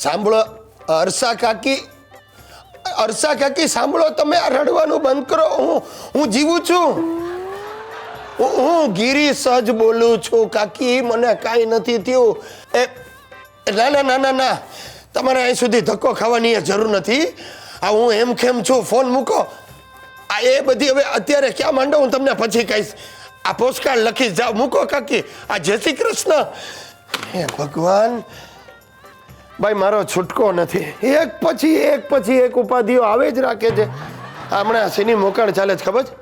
સાંભળો હર્ષા કાકી સાંભળો, તમે આ રડવાનું બંધ કરો. હું જીવું છું. હું ગિરી સજ બોલું છું કાકી, મને કાંઈ નથી થયું. ના તમારે અહીં સુધી ધક્કો ખાવાની જરૂર નથી. આ હું એમ કેમ છું, ફોન મૂકો. આ એ બધી હવે અત્યારે ક્યાં માંડો, હું તમને પછી કહીશ. આ પોસ્ટકાર્ડ લખીશ, જાઓ મૂકો કાકી. આ જય શ્રી કૃષ્ણ. હે ભગવાન, ભાઈ મારો છૂટકો નથી. એક પછી એક ઉપાધિઓ આવે જ રાખે છે. હમણાં શેની મોકળ ચાલે છે ખબર છે?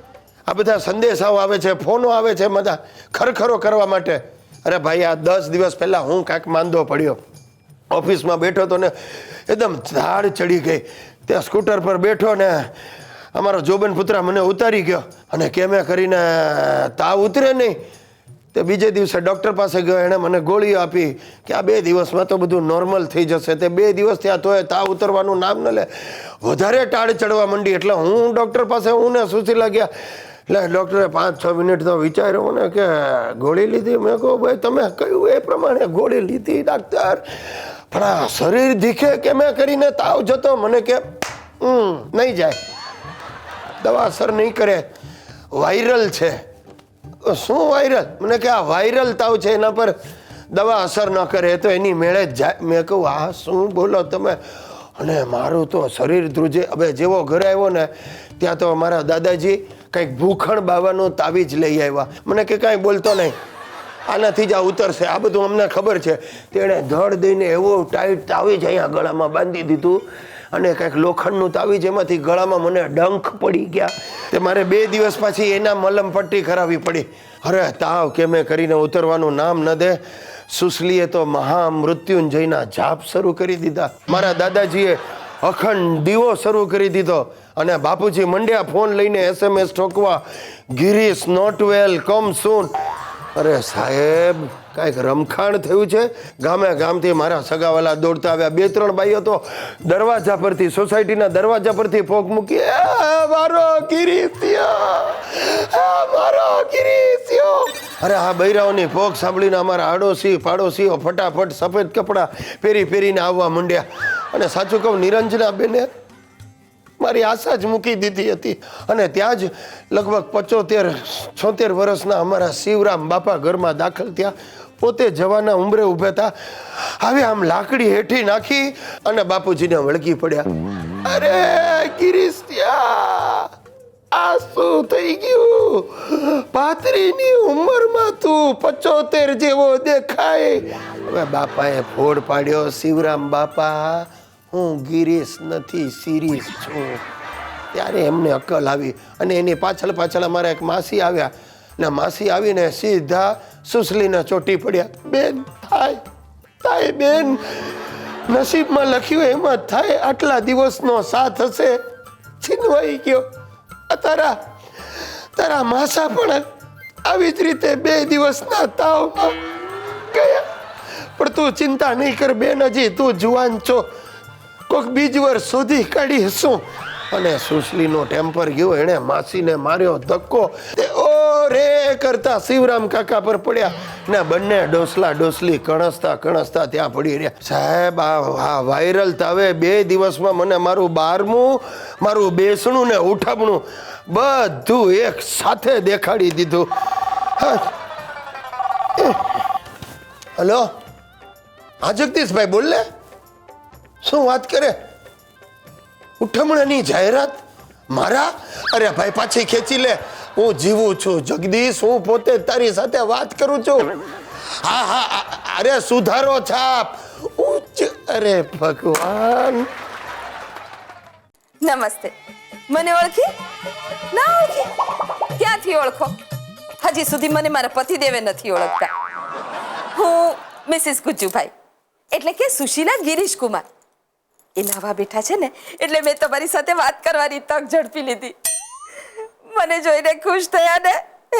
આ બધા સંદેશાઓ આવે છે, ફોનો આવે છે, બધા ખરખરો કરવા માટે. અરે ભાઈ, આ 10 દિવસ પહેલા હું કાંઈક માંદો પડ્યો, ઓફિસમાં બેઠો તો ને એકદમ ઝાડ ચડી ગઈ. ત્યાં સ્કૂટર પર બેઠો ને અમારો જોબન પુત્રા મને ઉતારી ગયો, અને કેમે કરીને તાવ ઉતરે નહીં. તે બીજે દિવસે ડૉક્ટર પાસે ગયો, એણે મને ગોળીઓ આપી કે આ 2 દિવસમાં તો બધું નોર્મલ થઈ જશે. તે 2 દિવસ થયા તોય તાવ ઉતરવાનું નામ ન લે, વધારે ટાળ ચડવા માંડી. એટલે હું ડૉક્ટર પાસે હું ને સુશીલા ગયા. એટલે ડૉક્ટરે 5-6 મિનિટ તો વિચાર્યો મને કે ગોળી લીધી. મેં કહું ભાઈ તમે કહ્યું એ પ્રમાણે ગોળી લીધી ડાક્ટર, પણ આ શરીર દીખે કે મેં કરીને તાવ જતો. મને કે નહીં જાય, દવા અસર નહીં કરે, વાયરલ છે. શું વાયરલ? મને કે આ વાયરલ તાવ છે, એના પર દવા અસર ન કરે તો એની મેળે જ જાય. મેં કહું આ શું બોલો તમે? અને મારું તો શરીર ધ્રુજે. હવે જેવો ઘરે આવ્યો ને ત્યાં તો મારા દાદાજી કંઈક ભૂખણ બાવાનું તાવીજ લઈ આવ્યા. મને કે કાંઈ બોલતો નહીં, આનાથી જ આ ઉતરશે, આ બધું અમને ખબર છે. તેણે ધડ દઈને એવું ટાઈટ તાવીજ અહીંયા ગળામાં બાંધી દીધું, અને કંઈક લોખંડનું તાવીજ, એમાંથી ગળામાં મને ડંખ પડી ગયા. તે મારે 2 દિવસ પછી એના મલમ પટ્ટી કરાવવી પડી. અરે તાવ કેમે કરીને ઉતરવાનું નામ ન દે. સુશલીએ તો મહામૃત્યુંજયના જાપ શરૂ કરી દીધા. મારા દાદાજીએ અખંડ દીવો શરૂ કરી દીધો, અને બાપુજી મંડ્યા ફોન લઈને SMS ઠોકવા, ગિરીશ નોટ વેલ, કમ સૂન. અરે સાહેબ, કાંઈક રમખાણ થયું છે. ગામથી મારા સગાવાલા દોડતા આવ્યા. 2-3 બાઈઓ તો દરવાજા પરથી, સોસાયટીના દરવાજા પરથી ફોક મૂકી, મારો ગિરીશિયો. અરે આ બૈરાઓની ફોક સાંભળીને અમારા આડોશી પાડોશીઓ ફટાફટ સફેદ કપડાં પહેરીને આવવા માંડ્યા. અને સાચું કહું, નિરંજના બેને મારી આશા જ મૂકી દીધી હતી. અને ત્યાં જ લગભગ 75-76 વર્ષના અમારા શિવરામ બાપા ઘરમાં દાખલ થયા. પોતે જવાના ઉંમરે ઊભા હતા. હવે આમ લાકડી હેઠી નાખી અને બાપુજીને વળગી પડ્યા. અરે ગિરીશ, આ શું થઈ ગયું? 35ની ઉંમરમાં તું 75 જેવો દેખાય. હવે બાપાએ ફોડ પાડ્યો, શિવરામ બાપા, હું ગિરીશ નથી, શિરીષ છું. ત્યારે એમને અકલ આવી, અને એની પાછળ અમારા એક માસી આવ્યા, ને માસી આવીને સીધા સુશલીને ચોટી પડ્યા. બેન, થાય બેન, નસીબમાં લખ્યું એમ જ થાય. આટલા દિવસનો સાથ હશે, છીનવાઈ ગયો. તારા માસા પણ આવી જ રીતે 2 દિવસના તાવમાં ગયા. પણ તું ચિંતા નહીં કર બેન, હજી તું જુવાન છો, કોઈક બીજી વાર શોધી કાઢી હશું. અને સુશલીનો ટેમ્પર ગયો, એણે માસીને માર્યો ધક્કો. ઓ રે કરતા શિવરામ કાકા પર પડ્યા, ને બંને ડોસલી કણસતા ત્યાં પડી રહ્યા. સાહેબ, આ વાયરલ તાવે 2 દિવસમાં મને મારું 12મું, મારું બેસણું ને ઉઠામણું બધું એક સાથે દેખાડી દીધું. હલો, હા જગદીશભાઈ બોલ લે. શું વાત કરે? ઉઠમણાની જાહેરાત મારા? અરે ભાઈ પાછી ખેંચી લે. હું જીવું છું જગદીશ, હું પોતે તારી સાથે વાત કરું છું. હા, અરે સુધારો છાપ. અરે ભગવાન. નમસ્તે. મને ઓળખી? ના ઓળખી? ક્યાંથી ઓળખો? હજી સુધી મને મારા પતિદેવે નથી ઓળખતા. હું મિસિસ ગુજ્જુભાઈ, એટલે કે સુશીલા ગિરીશ કુમાર. એ નવા બેઠા છે ને, એટલે મેં તમારી સાથે વાત કરવાની તક ઝડપી લીધી. મને જોઈને ખુશ થયા ને?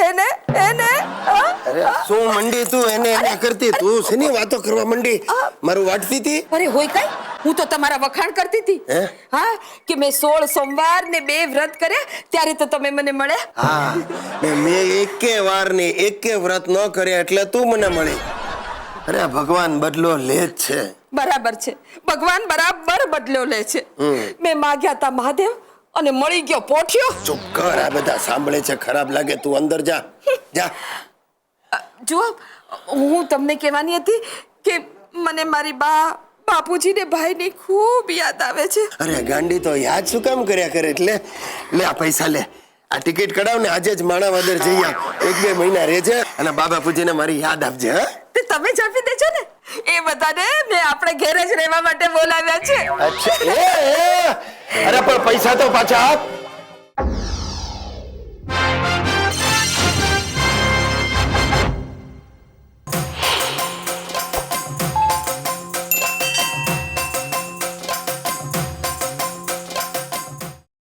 એને અરે શું મંડી તું એને કરતી? તું શેની વાતો કરવા મંડી? મારું વાટતી હતી? અરે હોય કઈ, હું તો તમારા વખાણ કરતી હતી. હા, કે મેં 16 સોમવાર ને 2 વ્રત કર્યા, ત્યારે તો તમે મને મળ્યા. હા, મેં એકે વાર ને એકે વ્રત ન કર્યા એટલે તું મને મળી. અરે ભગવાન બદલો લે જ છે. બરાબર છે, ભગવાન બરાબર બદલો લે છે. મેં માગ્યા તા મહાદેવ અને મળી ગયો પોઠિયો. ચૂપ કર, આ બધા સાંભળે છે, ખરાબ લાગે. તું અંદર જા જા. જુઓ, હું તમને કહેવાની હતી કે મને મારી બા, બાપુજી ને ભાઈની ખૂબ યાદ આવે છે. અરે ગાંડી, તો યાદ શું કામ કર્યા કરે? એટલે લે આ પૈસા લે, આ ટિકિટ કઢાવ ને આજે જ માણાવદર જઈ આવ. 1-2 મહિના રહેજે અને બાબા પૂજીને મારી યાદ આપજે. હા, તે તમે જ આપી દેજો ને. એ બધાને મેં આપણે ઘરે જ રહેવા માટે બોલાવ્યા છે. અચ્છા, અરે પણ પૈસા તો પાછા આપ.